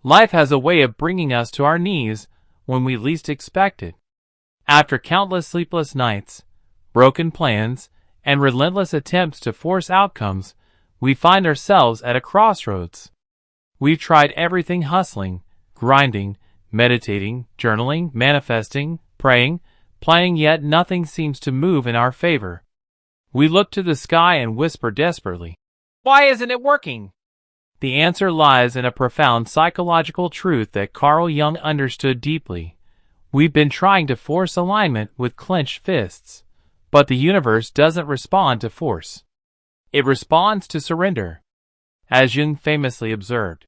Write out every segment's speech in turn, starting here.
Life has a way of bringing us to our knees when we least expect it. After countless sleepless nights, broken plans, and relentless attempts to force outcomes, we find ourselves at a crossroads. We've tried everything: hustling, grinding, meditating, journaling, manifesting, praying, playing, yet nothing seems to move in our favor. We look to the sky and whisper desperately, "Why isn't it working?" The answer lies in a profound psychological truth that Carl Jung understood deeply. We've been trying to force alignment with clenched fists, but the universe doesn't respond to force. It responds to surrender. As Jung famously observed,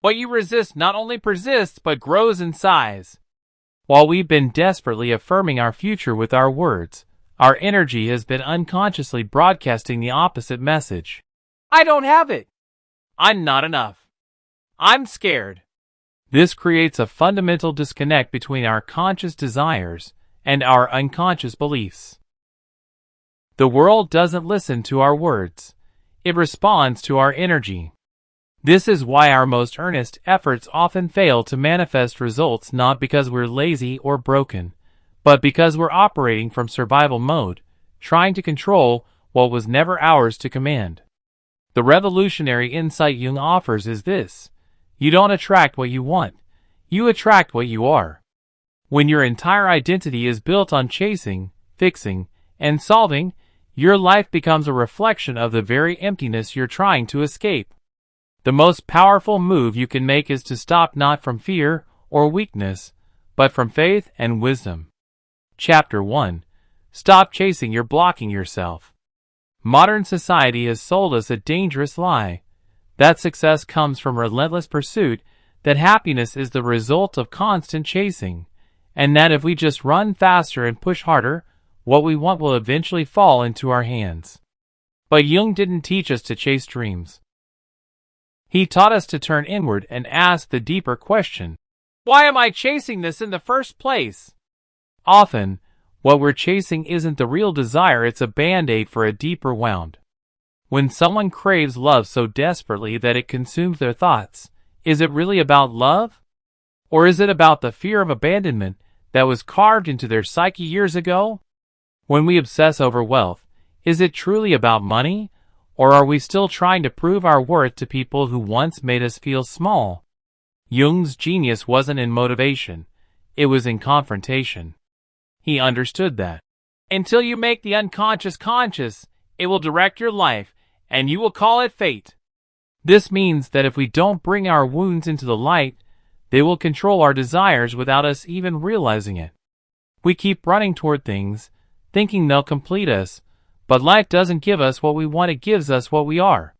"What you resist not only persists but grows in size." While we've been desperately affirming our future with our words, our energy has been unconsciously broadcasting the opposite message. I don't have it. I'm not enough. I'm scared. This creates a fundamental disconnect between our conscious desires and our unconscious beliefs. The world doesn't listen to our words. It responds to our energy. This is why our most earnest efforts often fail to manifest results, not because we're lazy or broken, but because we're operating from survival mode, trying to control what was never ours to command. The revolutionary insight Jung offers is this: you don't attract what you want, you attract what you are. When your entire identity is built on chasing, fixing, and solving, your life becomes a reflection of the very emptiness you're trying to escape. The most powerful move you can make is to stop, not from fear or weakness, but from faith and wisdom. Chapter 1. Stop chasing. You're blocking yourself. Modern society has sold us a dangerous lie: that success comes from relentless pursuit, that happiness is the result of constant chasing, and that if we just run faster and push harder, what we want will eventually fall into our hands. But Jung didn't teach us to chase dreams. He taught us to turn inward and ask the deeper question: why am I chasing this in the first place? Often, what we're chasing isn't the real desire, it's a band-aid for a deeper wound. When someone craves love so desperately that it consumes their thoughts, is it really about love? Or is it about the fear of abandonment that was carved into their psyche years ago? When we obsess over wealth, is it truly about money? Or are we still trying to prove our worth to people who once made us feel small? Jung's genius wasn't in motivation, it was in confrontation. He understood that until you make the unconscious conscious, it will direct your life, and you will call it fate. This means that if we don't bring our wounds into the light, they will control our desires without us even realizing it. We keep running toward things, thinking they'll complete us, but life doesn't give us what we want, it gives us what we are.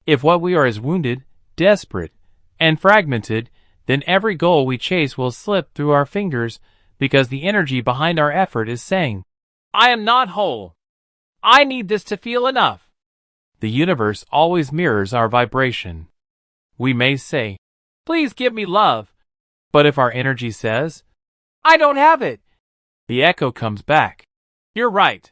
If what we are is wounded, desperate, and fragmented, then every goal we chase will slip through our fingers, because the energy behind our effort is saying, I am not whole. I need this to feel enough. The universe always mirrors our vibration. We may say, please give me love. But if our energy says, I don't have it, the echo comes back, you're right.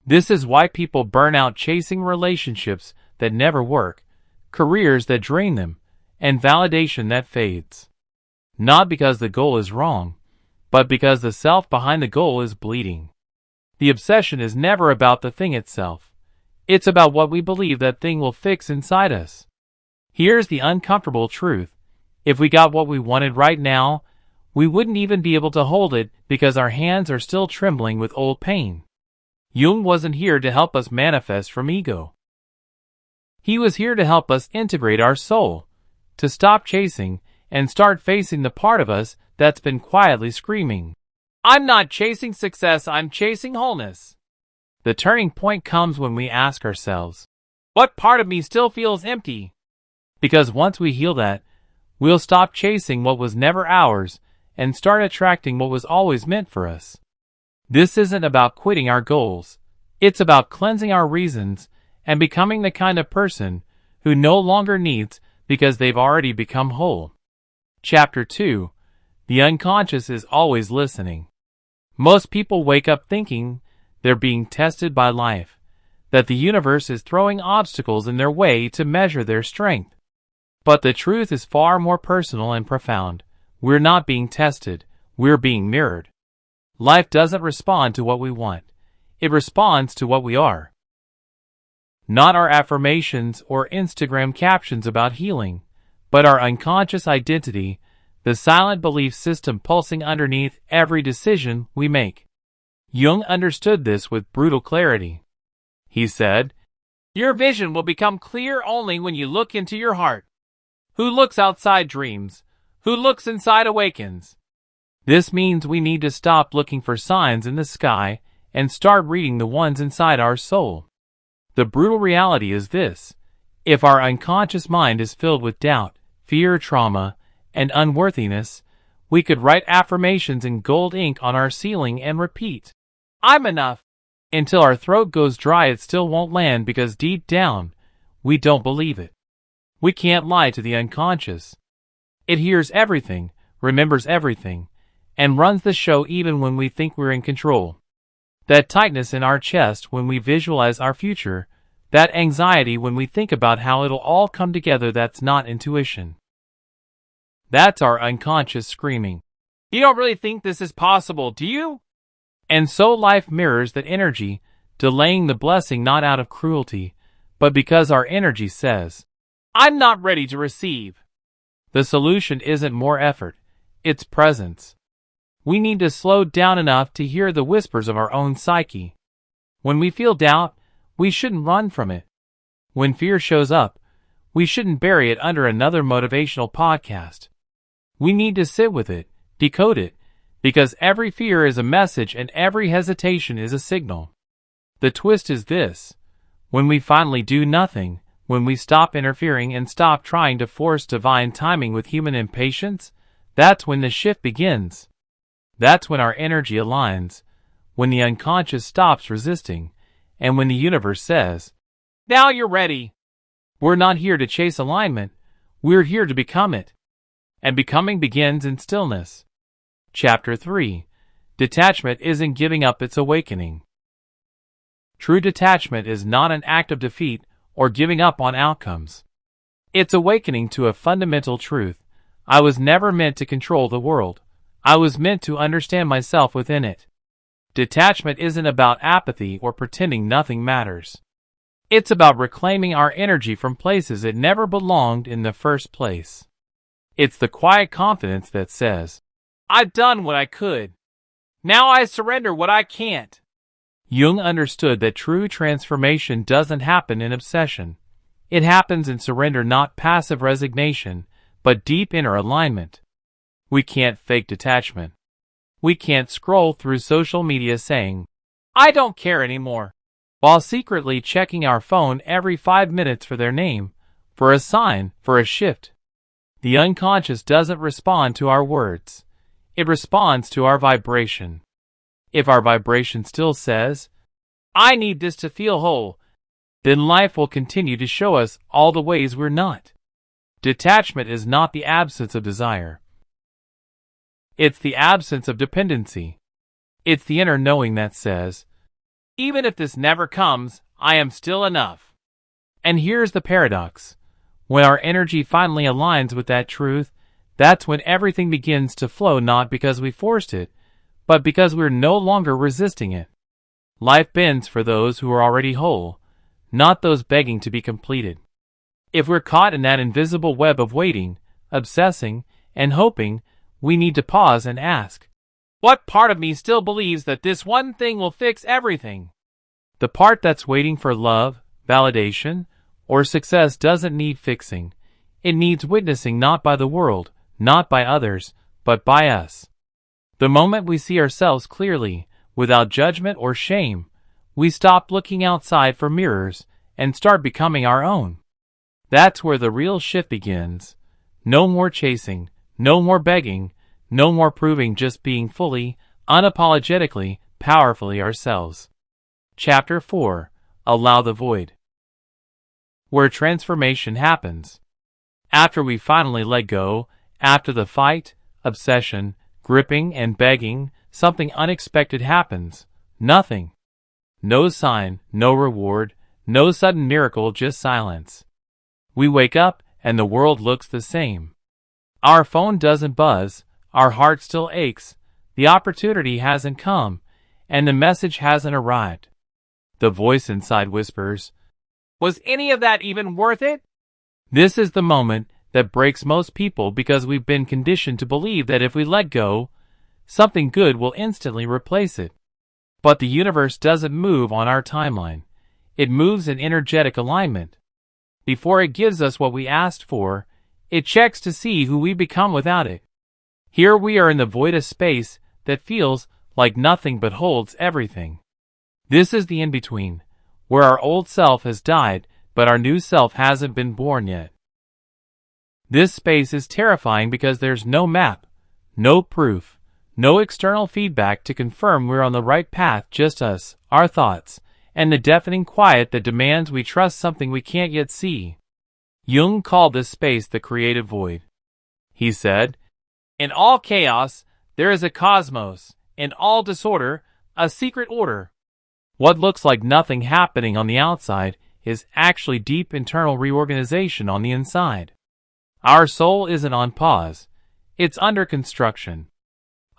This is why people burn out chasing relationships that never work, careers that drain them, and validation that fades. Not because the goal is wrong, but because the self behind the goal is bleeding. The obsession is never about the thing itself. It's about what we believe that thing will fix inside us. Here's the uncomfortable truth. If we got what we wanted right now, we wouldn't even be able to hold it because our hands are still trembling with old pain. Jung wasn't here to help us manifest from ego. He was here to help us integrate our soul, to stop chasing and start facing the part of us that's been quietly screaming, I'm not chasing success, I'm chasing wholeness. The turning point comes when we ask ourselves, what part of me still feels empty? Because once we heal that, we'll stop chasing what was never ours and start attracting what was always meant for us. This isn't about quitting our goals. It's about cleansing our reasons and becoming the kind of person who no longer needs because they've already become whole. Chapter 2. The unconscious is always listening. Most people wake up thinking they're being tested by life, that the universe is throwing obstacles in their way to measure their strength. But the truth is far more personal and profound. We're not being tested, we're being mirrored. Life doesn't respond to what we want. It responds to what we are. Not our affirmations or Instagram captions about healing, but our unconscious identity, the silent belief system pulsing underneath every decision we make. Jung understood this with brutal clarity. He said, "Your vision will become clear only when you look into your heart. Who looks outside dreams? Who looks inside awakens." This means we need to stop looking for signs in the sky and start reading the ones inside our soul. The brutal reality is this: if our unconscious mind is filled with doubt, fear, trauma, and unworthiness, we could write affirmations in gold ink on our ceiling and repeat, "I'm enough," until our throat goes dry. It still won't land because deep down, we don't believe it. We can't lie to the unconscious. It hears everything, remembers everything, and runs the show even when we think we're in control. That tightness in our chest when we visualize our future, that anxiety when we think about how it'll all come together, that's not intuition. That's our unconscious screaming, "You don't really think this is possible, do you?" And so life mirrors that energy, delaying the blessing not out of cruelty, but because our energy says, "I'm not ready to receive." The solution isn't more effort, it's presence. We need to slow down enough to hear the whispers of our own psyche. When we feel doubt, we shouldn't run from it. When fear shows up, we shouldn't bury it under another motivational podcast. We need to sit with it, decode it, because every fear is a message and every hesitation is a signal. The twist is this: when we finally do nothing, when we stop interfering and stop trying to force divine timing with human impatience, that's when the shift begins. That's when our energy aligns, when the unconscious stops resisting, and when the universe says, "Now you're ready." We're not here to chase alignment, we're here to become it. And becoming begins in stillness. Chapter 3. Detachment isn't giving up, it's awakening. True detachment is not an act of defeat or giving up on outcomes. It's awakening to a fundamental truth: I was never meant to control the world. I was meant to understand myself within it. Detachment isn't about apathy or pretending nothing matters. It's about reclaiming our energy from places it never belonged in the first place. It's the quiet confidence that says, "I've done what I could. Now I surrender what I can't." Jung understood that true transformation doesn't happen in obsession. It happens in surrender, not passive resignation, but deep inner alignment. We can't fake detachment. We can't scroll through social media saying, "I don't care anymore," while secretly checking our phone every 5 minutes for their name, for a sign, for a shift. The unconscious doesn't respond to our words. It responds to our vibration. If our vibration still says, "I need this to feel whole," then life will continue to show us all the ways we're not. Detachment is not the absence of desire. It's the absence of dependency. It's the inner knowing that says, "Even if this never comes, I am still enough." And here's the paradox. When our energy finally aligns with that truth, that's when everything begins to flow, not because we forced it, but because we're no longer resisting it. Life bends for those who are already whole, not those begging to be completed. If we're caught in that invisible web of waiting, obsessing, and hoping, we need to pause and ask, what part of me still believes that this one thing will fix everything? The part that's waiting for love, validation, or success doesn't need fixing. It needs witnessing, not by the world, not by others, but by us. The moment we see ourselves clearly, without judgment or shame, we stop looking outside for mirrors and start becoming our own. That's where the real shift begins. No more chasing, no more begging, no more proving, just being fully, unapologetically, powerfully ourselves. Chapter 4. Allow the void. Where transformation happens. After we finally let go, after the fight, obsession, gripping, and begging, something unexpected happens. Nothing. No sign, no reward, no sudden miracle, just silence. We wake up, and the world looks the same. Our phone doesn't buzz, our heart still aches, the opportunity hasn't come, and the message hasn't arrived. The voice inside whispers, "Was any of that even worth it?" This is the moment that breaks most people because we've been conditioned to believe that if we let go, something good will instantly replace it. But the universe doesn't move on our timeline. It moves in energetic alignment. Before it gives us what we asked for, it checks to see who we become without it. Here we are in the void of space that feels like nothing but holds everything. This is the in-between, where our old self has died, but our new self hasn't been born yet. This space is terrifying because there's no map, no proof, no external feedback to confirm we're on the right path, just us, our thoughts, and the deafening quiet that demands we trust something we can't yet see. Jung called this space the creative void. He said, "In all chaos, there is a cosmos. In all disorder, a secret order." What looks like nothing happening on the outside is actually deep internal reorganization on the inside. Our soul isn't on pause. It's under construction.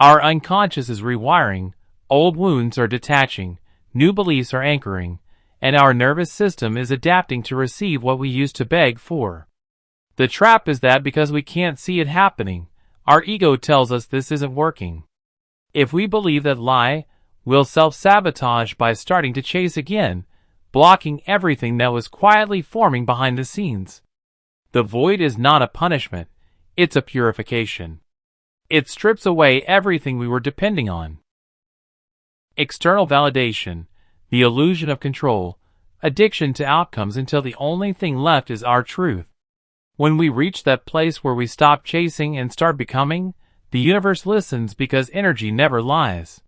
Our unconscious is rewiring, old wounds are detaching, new beliefs are anchoring, and our nervous system is adapting to receive what we used to beg for. The trap is that because we can't see it happening, our ego tells us this isn't working. If we believe that lie, we'll self-sabotage by starting to chase again, blocking everything that was quietly forming behind the scenes. The void is not a punishment, it's a purification. It strips away everything we were depending on. External validation, the illusion of control, addiction to outcomes until the only thing left is our truth. When we reach that place where we stop chasing and start becoming, the universe listens because energy never lies.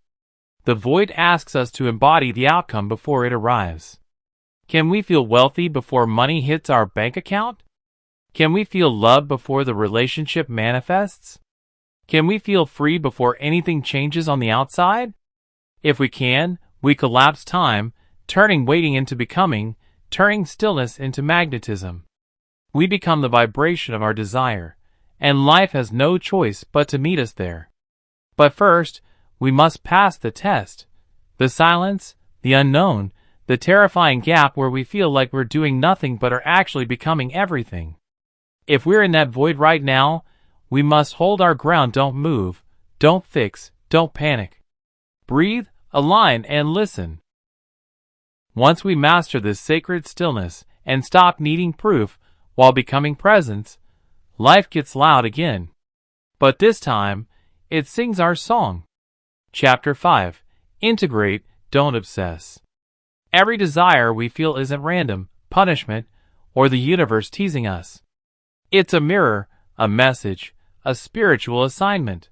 The void asks us to embody the outcome before it arrives. Can we feel wealthy before money hits our bank account? Can we feel love before the relationship manifests? Can we feel free before anything changes on the outside? If we can, we collapse time, turning waiting into becoming, turning stillness into magnetism. We become the vibration of our desire, and life has no choice but to meet us there. But first, we must pass the test. The silence, the unknown, the terrifying gap where we feel like we're doing nothing but are actually becoming everything. If we're in that void right now, we must hold our ground. Don't move, don't fix, don't panic. Breathe, align, and listen. Once we master this sacred stillness and stop needing proof while becoming presence, life gets loud again. But this time, it sings our song. Chapter 5. Integrate, don't obsess. Every desire we feel isn't random, punishment, or the universe teasing us. It's a mirror, a message, a spiritual assignment.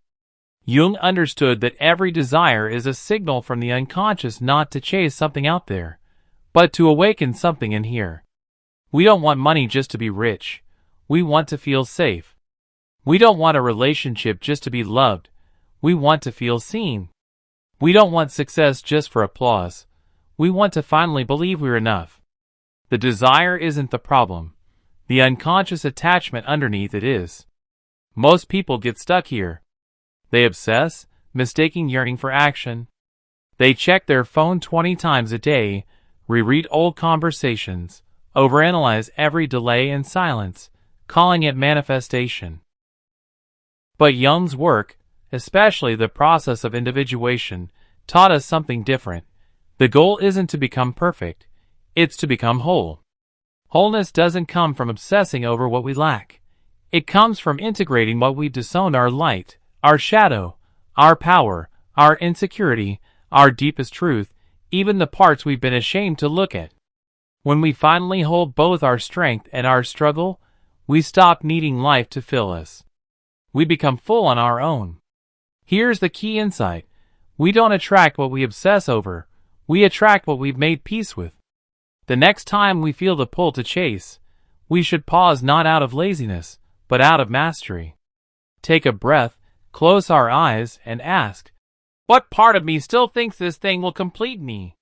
Jung understood that every desire is a signal from the unconscious not to chase something out there, but to awaken something in here. We don't want money just to be rich. We want to feel safe. We don't want a relationship just to be loved. We want to feel seen. We don't want success just for applause. We want to finally believe we're enough. The desire isn't the problem. The unconscious attachment underneath it is. Most people get stuck here. They obsess, mistaking yearning for action. They check their phone 20 times a day, reread old conversations, overanalyze every delay and silence, calling it manifestation. But Jung's work, especially the process of individuation, taught us something different. The goal isn't to become perfect, it's to become whole. Wholeness doesn't come from obsessing over what we lack. It comes from integrating what we disown: our light, our shadow, our power, our insecurity, our deepest truth, even the parts we've been ashamed to look at. When we finally hold both our strength and our struggle, we stop needing life to fill us. We become full on our own. Here's the key insight. We don't attract what we obsess over. We attract what we've made peace with. The next time we feel the pull to chase, we should pause, not out of laziness, but out of mastery. Take a breath, close our eyes, and ask, what part of me still thinks this thing will complete me?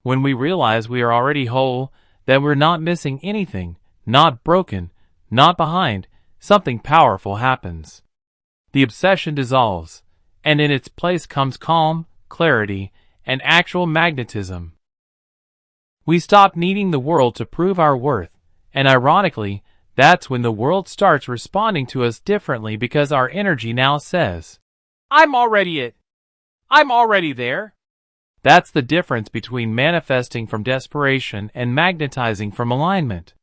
When we realize we are already whole, that we're not missing anything, not broken, not behind, something powerful happens. The obsession dissolves, and in its place comes calm, clarity, and actual magnetism. We stop needing the world to prove our worth, and ironically, that's when the world starts responding to us differently because our energy now says, "I'm already it. I'm already there." That's the difference between manifesting from desperation and magnetizing from alignment.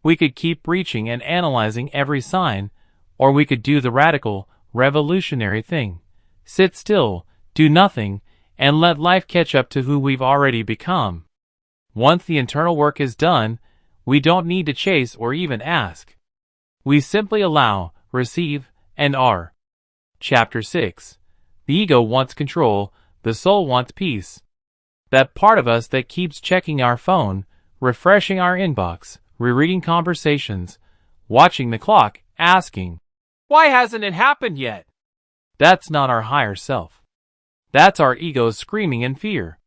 We could keep reaching and analyzing every sign, or we could do the radical, revolutionary thing. Sit still, do nothing, and let life catch up to who we've already become. Once the internal work is done, we don't need to chase or even ask. We simply allow, receive, and are. Chapter 6. The ego wants control, the soul wants peace. That part of us that keeps checking our phone, refreshing our inbox, rereading conversations, watching the clock, asking, "Why hasn't it happened yet?" That's not our higher self. That's our ego screaming in fear.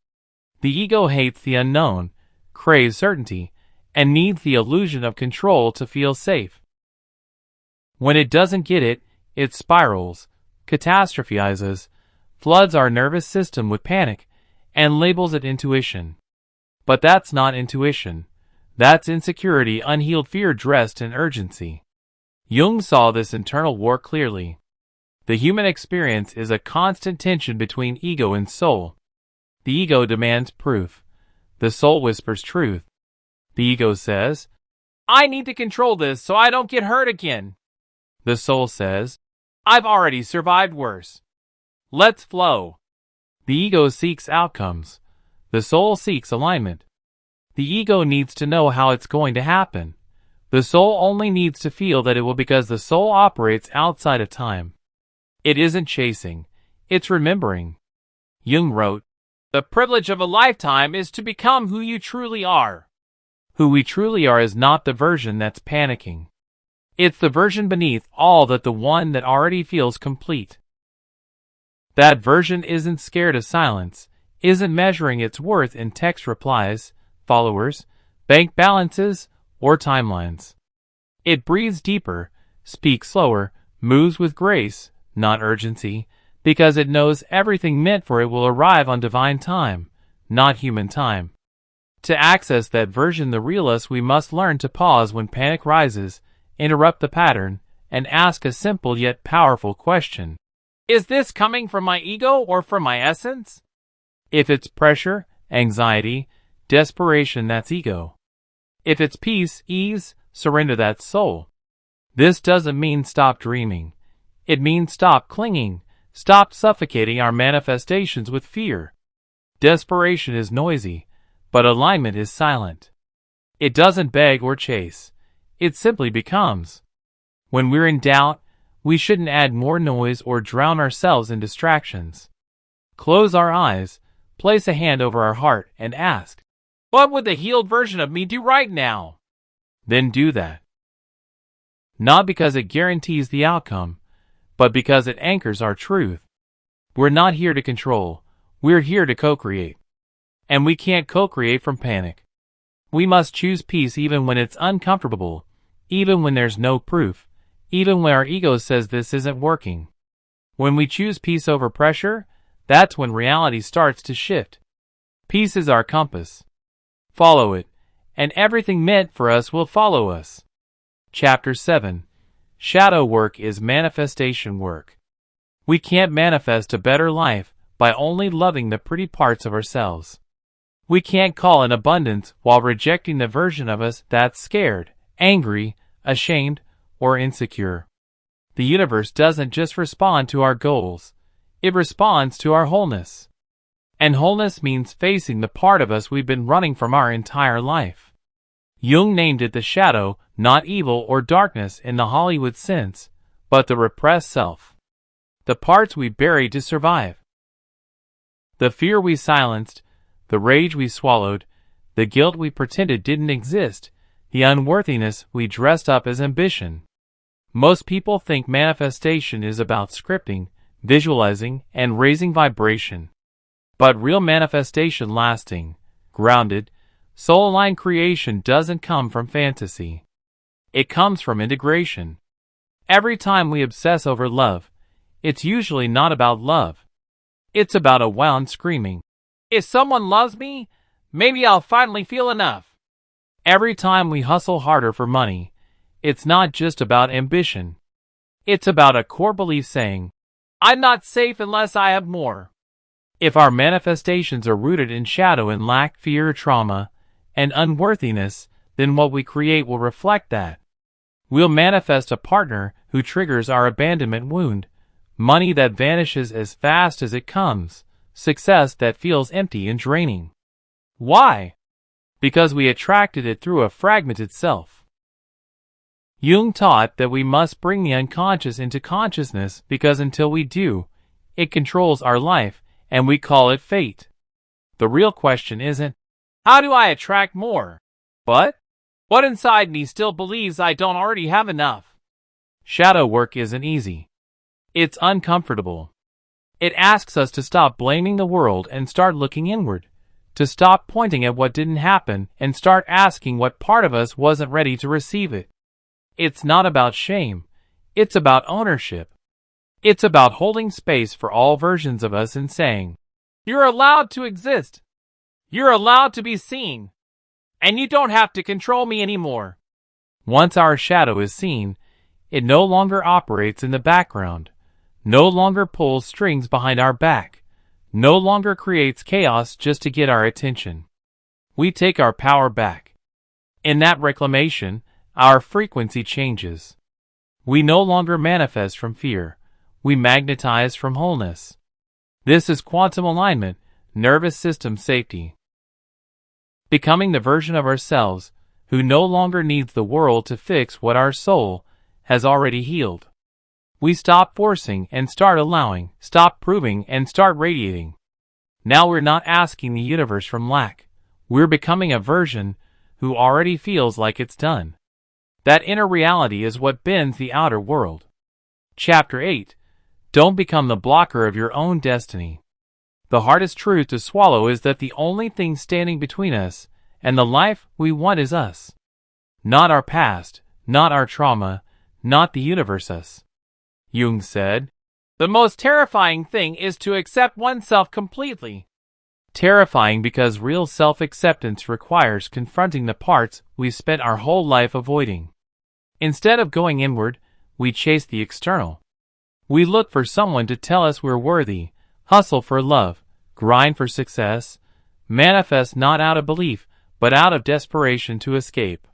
The ego hates the unknown, craves certainty, and needs the illusion of control to feel safe. When it doesn't get it, it spirals, catastrophizes, floods our nervous system with panic, and labels it intuition. But that's not intuition. That's insecurity, unhealed fear dressed in urgency. Jung saw this internal war clearly. The human experience is a constant tension between ego and soul. The ego demands proof. The soul whispers truth. The ego says, "I need to control this so I don't get hurt again." The soul says, "I've already survived worse. Let's flow." The ego seeks outcomes. The soul seeks alignment. The ego needs to know how it's going to happen. The soul only needs to feel that it will because the soul operates outside of time. It isn't chasing, it's remembering. Jung wrote, "The privilege of a lifetime is to become who you truly are." Who we truly are is not the version that's panicking. It's the version beneath all that, the one that already feels complete. That version isn't scared of silence, isn't measuring its worth in text replies, followers, bank balances, or timelines. It breathes deeper, speaks slower, moves with grace, not urgency, because it knows everything meant for it will arrive on divine time, not human time. To access that version, the real us, we must learn to pause when panic rises, interrupt the pattern, and ask a simple yet powerful question. Is this coming from my ego or from my essence? If it's pressure, anxiety, desperation, that's ego. If it's peace, ease, surrender, that's soul. This doesn't mean stop dreaming. It means stop clinging, stop suffocating our manifestations with fear. Desperation is noisy, but alignment is silent. It doesn't beg or chase. It simply becomes. When we're in doubt, we shouldn't add more noise or drown ourselves in distractions. Close our eyes, place a hand over our heart, and ask, "What would the healed version of me do right now?" Then do that. Not because it guarantees the outcome, but because it anchors our truth. We're not here to control, we're here to co-create. And we can't co-create from panic. We must choose peace even when it's uncomfortable, even when there's no proof, even when our ego says this isn't working. When we choose peace over pressure, that's when reality starts to shift. Peace is our compass. Follow it, and everything meant for us will follow us. Chapter 7. Shadow work is manifestation work. We can't manifest a better life by only loving the pretty parts of ourselves. We can't call in abundance while rejecting the version of us that's scared, angry, ashamed, or insecure. The universe doesn't just respond to our goals, it responds to our wholeness. And wholeness means facing the part of us we've been running from our entire life. Jung named it the shadow, not evil or darkness in the Hollywood sense, but the repressed self. The parts we buried to survive. The fear we silenced, the rage we swallowed, the guilt we pretended didn't exist, the unworthiness we dressed up as ambition. Most people think manifestation is about scripting, visualizing, and raising vibration. But real manifestation, lasting, grounded, soul-aligned creation doesn't come from fantasy. It comes from integration. Every time we obsess over love, it's usually not about love. It's about a wound screaming, "If someone loves me, maybe I'll finally feel enough." Every time we hustle harder for money, it's not just about ambition. It's about a core belief saying, "I'm not safe unless I have more." If our manifestations are rooted in shadow and lack, fear, trauma, and unworthiness, then what we create will reflect that. We'll manifest a partner who triggers our abandonment wound, money that vanishes as fast as it comes, success that feels empty and draining. Why? Because we attracted it through a fragmented self. Jung taught that we must bring the unconscious into consciousness because until we do, it controls our life, and we call it fate. The real question isn't, how do I attract more? But, what inside me still believes I don't already have enough? Shadow work isn't easy. It's uncomfortable. It asks us to stop blaming the world and start looking inward, to stop pointing at what didn't happen and start asking what part of us wasn't ready to receive it. It's not about shame. It's about ownership. It's about holding space for all versions of us and saying, "You're allowed to exist. You're allowed to be seen. And you don't have to control me anymore." Once our shadow is seen, it no longer operates in the background, no longer pulls strings behind our back, no longer creates chaos just to get our attention. We take our power back. In that reclamation, our frequency changes. We no longer manifest from fear. We magnetize from wholeness. This is quantum alignment, nervous system safety. Becoming the version of ourselves who no longer needs the world to fix what our soul has already healed. We stop forcing and start allowing, stop proving and start radiating. Now we're not asking the universe from lack. We're becoming a version who already feels like it's done. That inner reality is what bends the outer world. Chapter 8. Don't become the blocker of your own destiny. The hardest truth to swallow is that the only thing standing between us and the life we want is us. Not our past, not our trauma, not the universe us. Jung said, "The most terrifying thing is to accept oneself completely." Terrifying because real self-acceptance requires confronting the parts we've spent our whole life avoiding. Instead of going inward, we chase the external. We look for someone to tell us we're worthy, hustle for love, grind for success, manifest not out of belief, but out of desperation to escape.